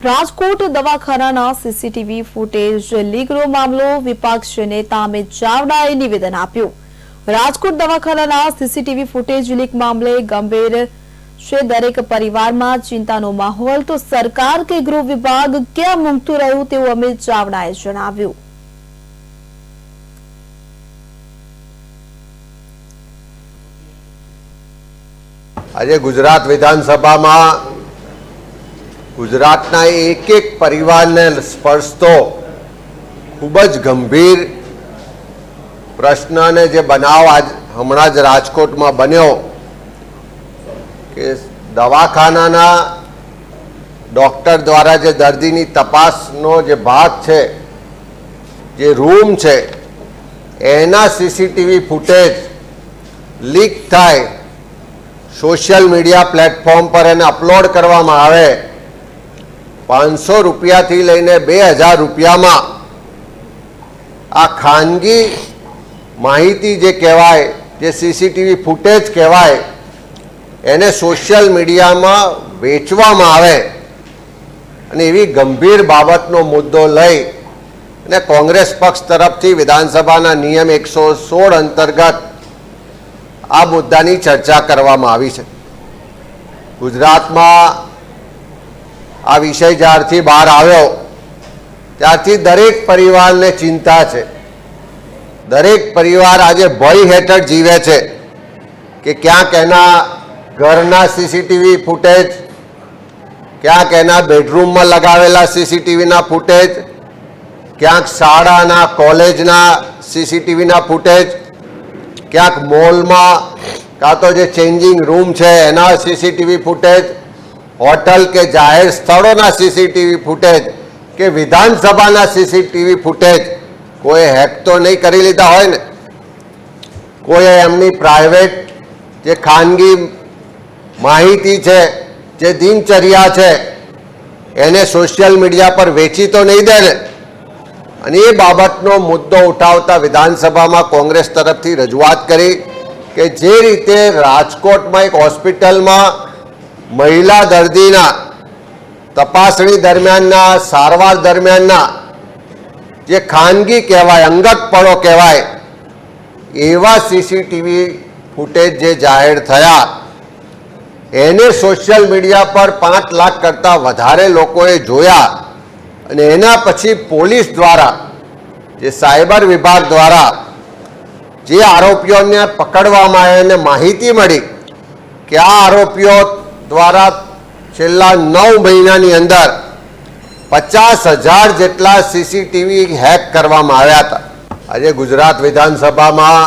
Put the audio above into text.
Rajkot દવાખાનાના CCTV footage લીકનો મામલો વિપક્ષ નેતા અમિત ચાવડાએ નિવેદન આપ્યું। રાજકોટ દવાખાનાના સીસીટીવી ફૂટેજ લીક મામલે ગંભીર છે દરેક પરિવારમાં ચિંતાનો માહોલ, તો સરકાર કે ગૃહ વિભાગ ક્યાં મૂકતું રહ્યું તેવું અમિત ચાવડાએ જણાવ્યું। આજે ગુજરાત વિધાનસભામાં ગુજરાતના એક એક પરિવારને સ્પર્શતો ખૂબ જ ગંભીર પ્રશ્ન અને જે બનાવ આજ હમણાં જ રાજકોટમાં બન્યો કે દવાખાનાના ડૉક્ટર દ્વારા જે દર્દીની તપાસનો જે ભાગ છે, જે રૂમ છે, એના સીસીટીવી ફૂટેજ લીક થાય, સોશિયલ મીડિયા પ્લેટફોર્મ પર એને અપલોડ કરવામાં આવે, 500 રૂપિયાથી લઈને 2000 રૂપિયામાં આ ખાનગી માહિતી જે કહેવાય, જે સીસીટીવી ફૂટેજ કહેવાય, એને સોશિયલ મીડિયામાં વેચવામાં આવે અને એવી ગંભીર બાબતનો મુદ્દો લઈ અને કોંગ્રેસ પક્ષ તરફથી વિધાનસભાના નિયમ 116 અંતર્ગત આ મુદ્દાની ચર્ચા કરવામાં આવી છે। ગુજરાતમાં આ વિષય જ્યારથી બહાર આવ્યો ત્યારથી દરેક પરિવારને ચિંતા છે। દરેક પરિવાર આજે ભય હેઠળ જીવે છે કે ક્યાંક એના ઘરના સીસીટીવી ફૂટેજ, ક્યાંક એના બેડરૂમમાં લગાવેલા સીસીટીવીના ફૂટેજ, ક્યાંક શાળાના કોલેજના સીસીટીવીના ફૂટેજ, ક્યાંક મોલમાં કાં તો જે ચેન્જિંગ રૂમ છે એના સીસીટીવી ફૂટેજ, હોટલ કે જાહેર સ્થળોના સીસીટીવી ફૂટેજ કે વિધાનસભાના સીસીટીવી ફૂટેજ કોઈ હેક તો નહીં કરી લીધા હોય ને? કોઈ એમની પ્રાઇવેટ જે ખાનગી માહિતી છે, જે દિનચર્યા છે, એને સોશિયલ મીડિયા પર વેચી તો નહીં દે ને? અને એ બાબતનો મુદ્દો ઉઠાવતા વિધાનસભામાં કોંગ્રેસ તરફથી રજૂઆત કરી કે જે રીતે રાજકોટમાં એક હોસ્પિટલમાં મહિલા દર્દીના તપાસણી દરમિયાનના, સારવાર દરમિયાનના જે ખાનગી કહેવાય, અંગતપણો કહેવાય, એવા સીસીટીવી ફૂટેજ જે જાહેર થયા એને સોશિયલ મીડિયા પર 5 લાખ કરતાં વધારે લોકોએ જોયા અને એના પછી પોલીસ દ્વારા, જે સાયબર વિભાગ દ્વારા જે આરોપીઓને પકડવામાં આવ્યા અને માહિતી મળી કે આ આરોપીઓ દ્વારા છેલ્લા 9 મહિનાની અંદર 50,000 જેટલા સીસીટીવી હેક કરવામાં આવ્યા હતા। આજે ગુજરાત વિધાનસભામાં